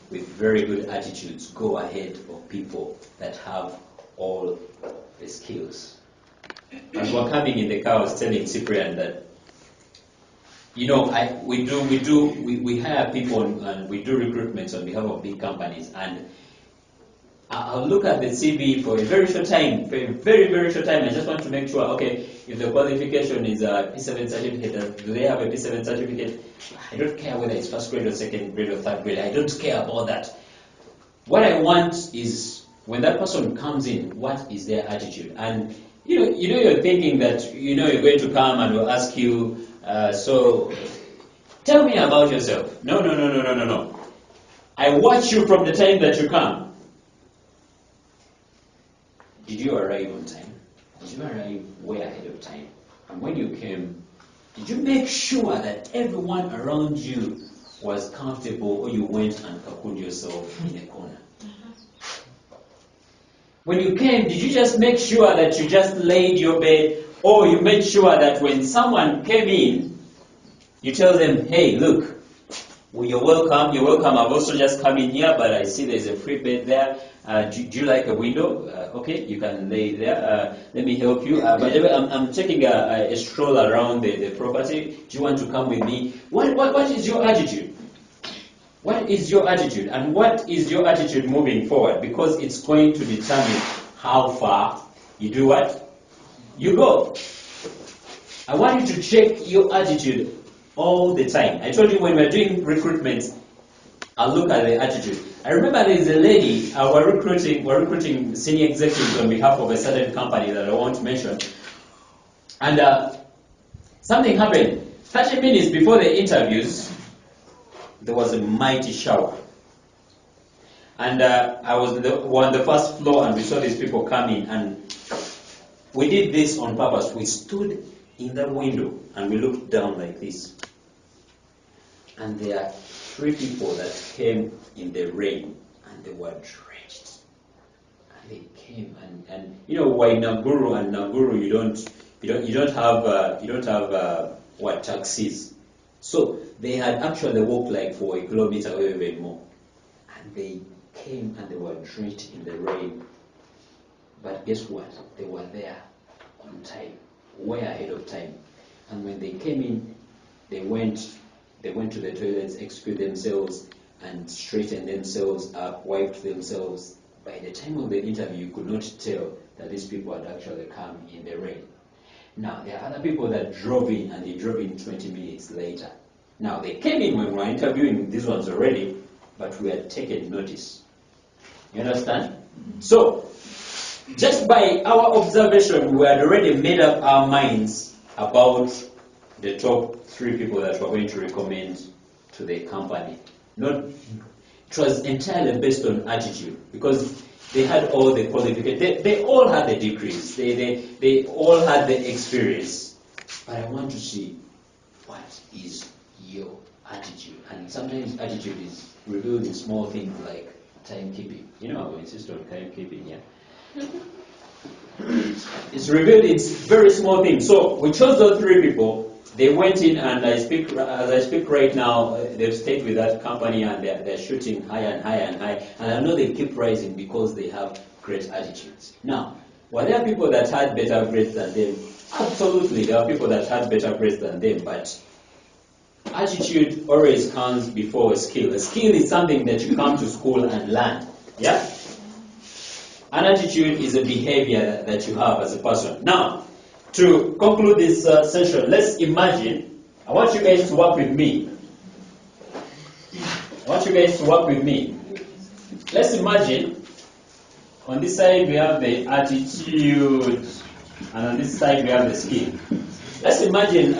Speaker 1: with very good attitudes go ahead of people that have all the skills. As we're coming in the car, I was telling Cyprian that, you know, we hire people and we do recruitments on behalf of big companies, and I'll look at the CV for a very short time, for a very, very short time. I just want to make sure, okay, if the qualification is a P7 certificate, do they have a P7 certificate? I don't care whether it's first grade or second grade or third grade. I don't care about that. What I want is when that person comes in, what is their attitude? And you're thinking that you're going to come and we'll ask you, so tell me about yourself. No. I watch you from the time that you come. Did you arrive on time? Did you arrive way ahead of time? And when you came, did you make sure that everyone around you was comfortable, or you went and cocooned yourself in a corner? When you came, did you just make sure that you just laid your bed, or you made sure that when someone came in, you tell them, hey, look, well, you're welcome, I've also just come in here, but I see there's a free bed there. Do you like a window? Okay, you can lay there. Let me help you. By the way, I'm taking a stroll around the property. Do you want to come with me? What is your attitude? What is your attitude? And what is your attitude moving forward? Because it's going to determine how far you do what? You go. I want you to check your attitude all the time. I told you when we're doing recruitment, I'll look at the attitude. I remember there's a lady, we're recruiting senior executives on behalf of a certain company that I won't mention. And something happened. 30 minutes before the interviews, there was a mighty shower. And I was on the first floor, and we saw these people coming, and we did this on purpose. We stood in that window and we looked down like this. And there are 3 people that came in the rain, and they were drenched. And they came, and we're in Naguru, and Naguru you don't have taxis. So they had actually walked like for a kilometer or even more. And they came and they were drenched in the rain. But guess what? They were there on time, way ahead of time. And when they came in, they went to the toilets, excused themselves, and straightened themselves up, wiped themselves. By the time of the interview, you could not tell that these people had actually come in the rain. Now, there are other people that drove in, and they drove in 20 minutes later. Now, they came in when we were interviewing these ones already, but we had taken notice. You understand? So, just by our observation, we had already made up our minds about the top 3 people that we're going to recommend to the company. Not It was entirely based on attitude because they had all the qualifications. They all had the degrees. They all had the experience. But I want to see what is your attitude. And sometimes attitude is revealed in small things like timekeeping. You know, I will insist on timekeeping, yeah? It's revealed in very small things. So we chose those three people. They went in, and as I speak right now, they've stayed with that company, and they're shooting higher and higher and higher. And I know they keep rising because they have great attitudes. Now, were there people that had better grades than them? Absolutely, there are people that had better grades than them, but attitude always comes before a skill. A skill is something that you come to school and learn. Yeah? An attitude is a behavior that you have as a person. Now, to conclude this session, let's imagine, I want you guys to work with me. Let's imagine, on this side we have the attitude, and on this side we have the skill. Let's imagine,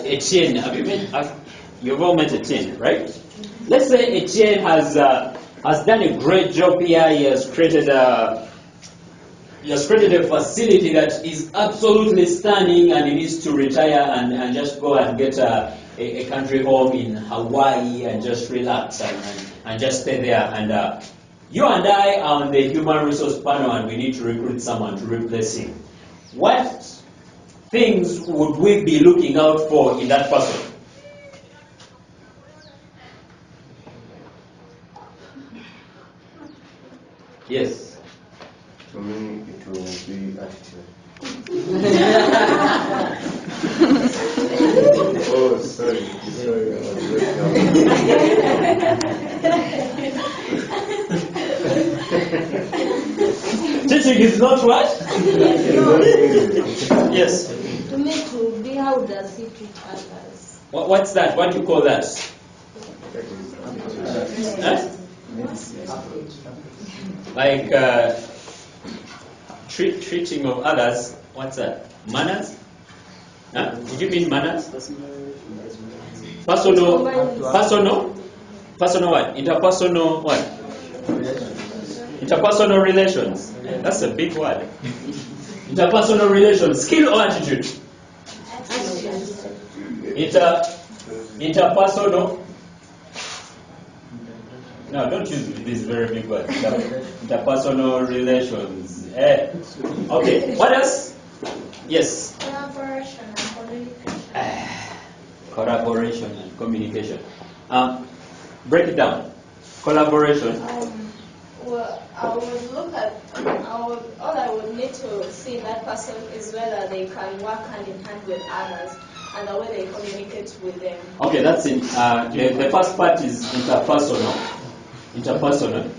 Speaker 1: Etienne. You've all met Etienne, right? Let's say Etienne has done a great job here. He has created a facility that is absolutely stunning, and he needs to retire and just go and get a country home in Hawaii and just relax and just stay there. And you and I are on the human resource panel, and we need to recruit someone to replace him. What things would we be looking out for in that person? Yes.
Speaker 2: For me, it will be attitude. Oh, sorry, I was
Speaker 1: Teaching is not what? Yes.
Speaker 5: To me, to be how does he treat others?
Speaker 1: What's that? What do you call that? Huh? Like treating of others. What's that? Manners? Huh? Did you mean manners? Personal what? Interpersonal what? Interpersonal relations. That's a big word. Interpersonal relations. Skill or attitude? Interpersonal. No, don't use these very big words. Interpersonal relations. Okay, what else? Yes.
Speaker 5: Collaboration and communication.
Speaker 1: Collaboration and communication. Break it down. Collaboration.
Speaker 7: Well, I would look at, all I would need to see in that person is whether they can work hand in hand with others and the way they communicate with them.
Speaker 1: Okay, that's in, the first part is interpersonal. Interpersonal.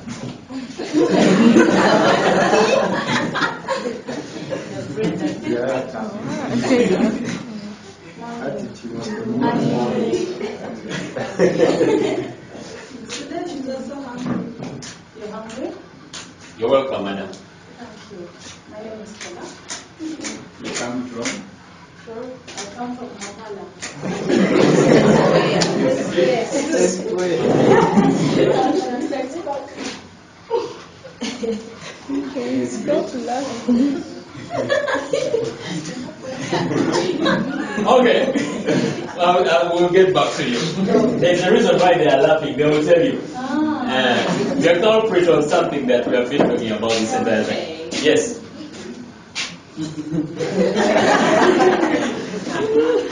Speaker 6: Sudesh is also hungry. You're hungry?
Speaker 1: You're welcome, madam.
Speaker 6: Thank you. My name is Kala.
Speaker 2: You come from?
Speaker 6: Sure. I come from Mapala.
Speaker 4: Okay, stop laughing.
Speaker 1: Okay. We'll get back to you. There's a reason why they are laughing. They will tell you. We are culprit on something that we have been talking about this entire time. Yes.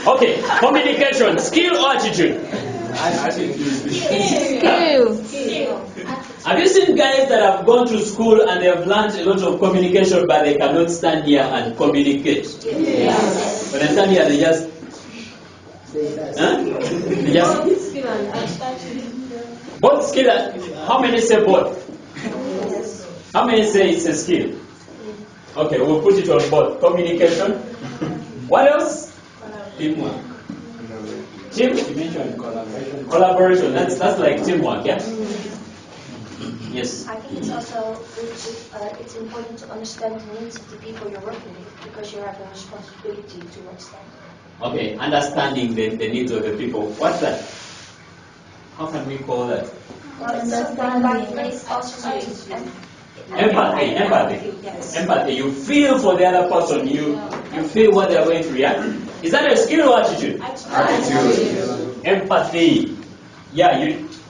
Speaker 1: Okay. Communication. Skill or attitude?
Speaker 4: Skill.
Speaker 1: Have you seen guys that have gone to school and they have learned a lot of communication, but they cannot stand here and communicate?
Speaker 7: Yes.
Speaker 1: When they stand here, they just. They just. Both skill. How many say both? How many say it's a skill? Okay, we'll put it on both. Communication. What else? Teamwork. Team? You mentioned collaboration. Collaboration. That's like teamwork, yeah? Yes.
Speaker 8: I think it's also it's important to understand the needs of the people you're working with because you have a responsibility towards them.
Speaker 1: Okay, understanding the needs of the people. What's that? How can we call that? Empathy. Empathy. You feel for the other person. You feel what they are going to react. Is that a skill or attitude?
Speaker 2: Attitude.
Speaker 1: Empathy. Yeah,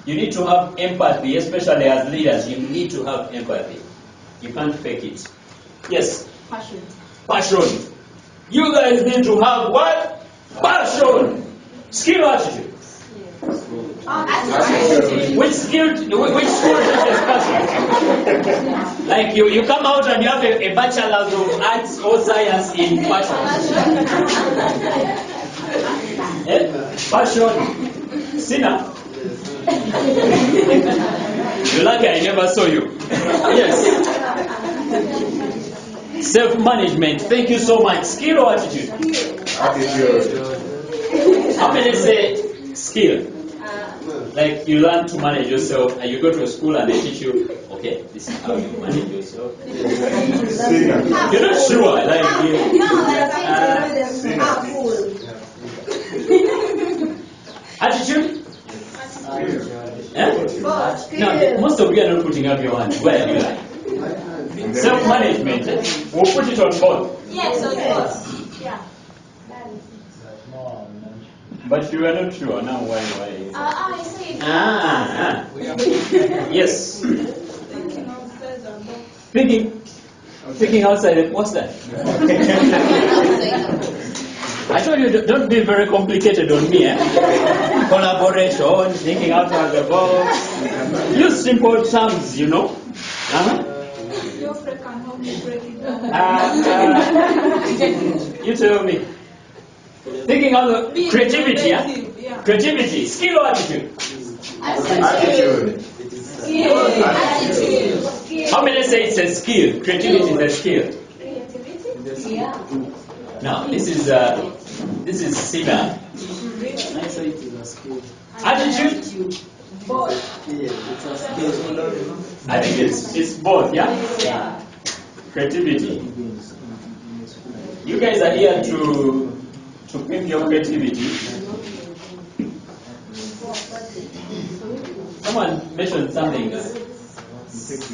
Speaker 1: you need to have empathy, especially as leaders. You need to have empathy. You can't fake it. Yes. Passion. You guys need to have what? Passion. Skill or attitude? Which school teaches passion? Like you come out and you have a bachelor's of arts or science in passion. Passion. Sinner. You're lucky I never saw you. Yes. Self-management. Thank you so much. Skill or attitude?
Speaker 2: Attitude.
Speaker 1: How many say skill? Like you learn to manage yourself, and you go to a school and they teach you, okay, this is how you manage yourself. You're not sure, like attitude? No, most of you are not putting up your hands. Where are you like? Self-management. We'll put it on both.
Speaker 7: Yes, of course. Yeah.
Speaker 1: But you are not sure now. Why?
Speaker 7: I see.
Speaker 1: Yes. Thinking outside. What's that? I told you, don't be very complicated on me. Collaboration, thinking outside the box. Use simple terms, you know.
Speaker 6: Your friend can help me break it down.
Speaker 1: You tell me. Thinking of creativity, yeah? Creativity, skill or attitude?
Speaker 2: Attitude.
Speaker 1: How many say it's a skill? Creativity is a skill. Now, this is Sina.
Speaker 9: I say it is a skill.
Speaker 1: Attitude? I think it's both, yeah? Creativity. You guys are here to pimp your creativity. Someone mentioned something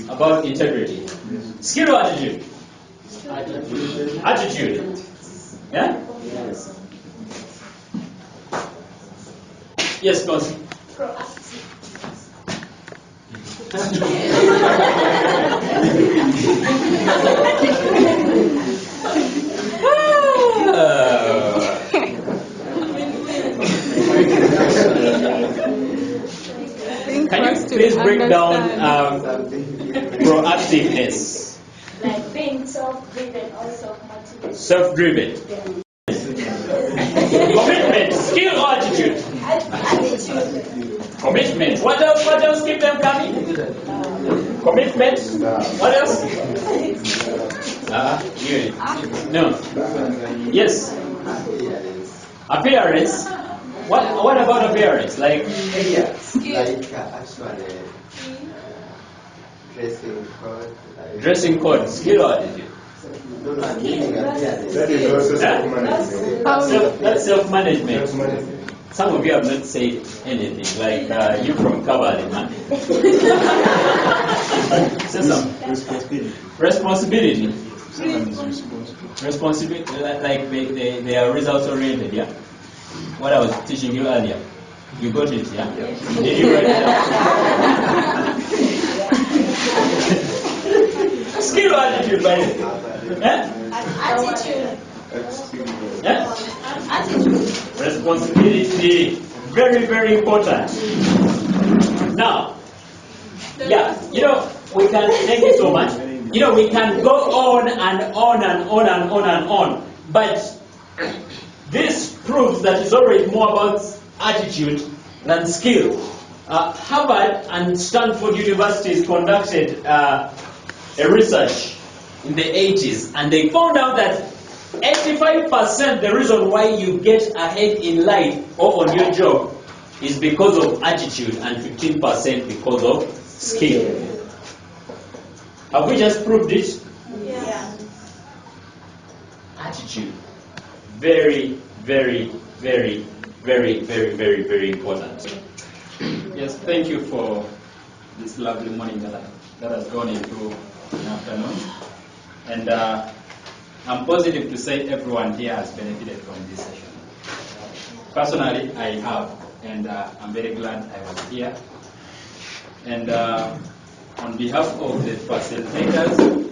Speaker 1: about integrity. Skill or attitude? Attitude. Yeah? Yes, boss. Can you please break down proactiveness?
Speaker 8: Like being self-driven or self-motivated.
Speaker 1: Self-driven. Commitment, skill or attitude?
Speaker 8: Attitude.
Speaker 1: Commitment. What else keep them coming? Commitment. What else? No. Yes. Appearance. What about appearance? Like dressing code, skill or attitude?
Speaker 2: That is also self-management.
Speaker 1: That's self-management. Some of you have not said anything, like you from Kabali, man. Say some. Responsibility. Responsibility, like they are results oriented, yeah? What I was teaching you earlier. You got it, yeah? Did you write it down? Skill or attitude, by the way?
Speaker 7: Attitude.
Speaker 1: Yeah?
Speaker 7: Attitude.
Speaker 1: Responsibility. Very, very important. Now, yeah, we can, thank you so much. We can go on and on and on and on and on. But this proves that it's always more about attitude than skill. Harvard and Stanford universities conducted a research in the 80s, and they found out that 85% the reason why you get ahead in life or on your job is because of attitude, and 15% because of skill. Have we just proved it?
Speaker 7: Yeah.
Speaker 1: Attitude. Very, very, very, very, very, very, very important.
Speaker 10: Yes, thank you for this lovely morning that has gone into an afternoon. And I'm positive to say everyone here has benefited from this session. Personally, I have, and I'm very glad I was here. And on behalf of the facilitators,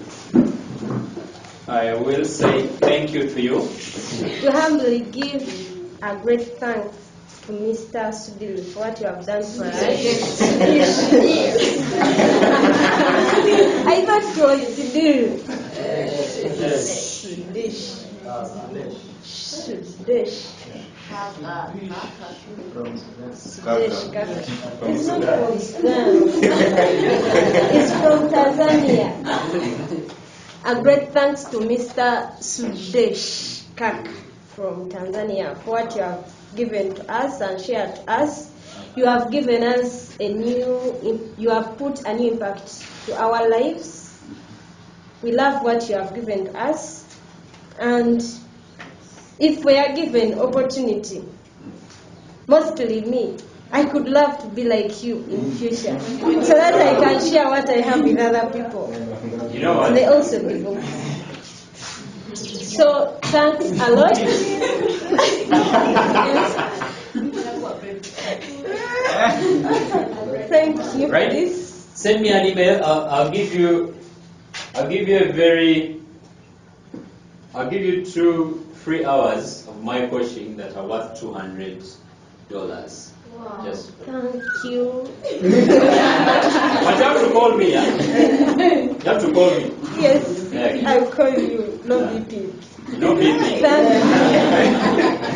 Speaker 10: I will say thank you to you.
Speaker 5: To humbly give a great thanks to Mr. Sudesh for what you have done for us. I thought it was Sudesh. Sudesh. It's not from Sudan. It's from Tanzania. A great thanks to Mr. Sudesh Kak from Tanzania for what you have given to us and shared to us. You have given us you have put a new impact to our lives. We love what you have given to us. And if we are given opportunity, mostly me, I could love to be like you in future, so that I can share what I have with other people.
Speaker 1: You know what?
Speaker 5: And they also be good. So thanks a lot. Thank you for
Speaker 1: Right?
Speaker 5: this.
Speaker 1: Send me an email. I'll give you 2 free hours of my coaching that are worth $200.
Speaker 5: Wow.
Speaker 1: Just
Speaker 5: Thank you.
Speaker 1: but you have to call me, yeah? You have to call me.
Speaker 5: Yes,
Speaker 1: Yeah.
Speaker 5: I'll call you. No BP.
Speaker 1: No meeting.
Speaker 5: Thank you.